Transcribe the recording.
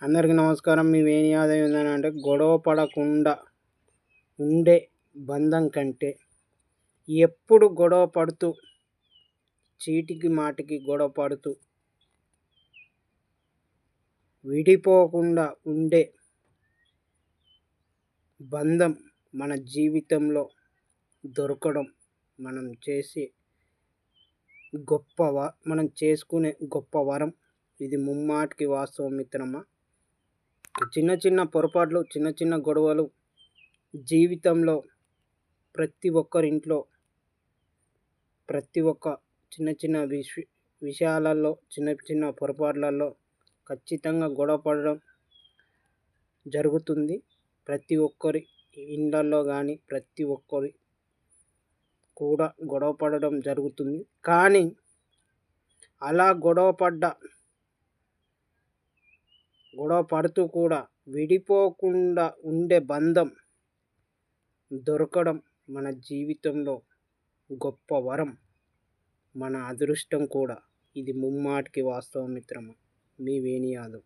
అందరికీ నమస్కారం. మీ వేణి ఆదాయం ఏంటంటే గొడవ పడకుండా ఉండే బంధం కంటే ఎప్పుడు గొడవ పడుతూ చీటికి మాటికి గొడవ పడుతూ విడిపోకుండా ఉండే బంధం మన జీవితంలో దొరకడం మనం చేసుకునే గొప్ప వరం. ఇది ముమ్మాటికి వాస్తవం మిత్రమా. చిన్న చిన్న పొరపాట్లు, చిన్న చిన్న గొడవలు జీవితంలో ప్రతి ఒక్కరింట్లో ప్రతి ఒక్క చిన్న చిన్న విషయాలలో చిన్న చిన్న పొరపాట్లలో ఖచ్చితంగా గొడవ పడడం జరుగుతుంది. ప్రతి ఒక్కరి ఇళ్ళల్లో కానీ ప్రతి ఒక్కరి కూడా గొడవ పడడం జరుగుతుంది. కానీ అలా గొడవ పడుతూ కూడా విడిపోకుండా ఉండే బంధం దొరకడం మన జీవితంలో గొప్ప వరం, మన అదృష్టం కూడా. ఇది ముమ్మాటికి వాస్తవం మిత్రమా. మీ వేణి యాదవ్.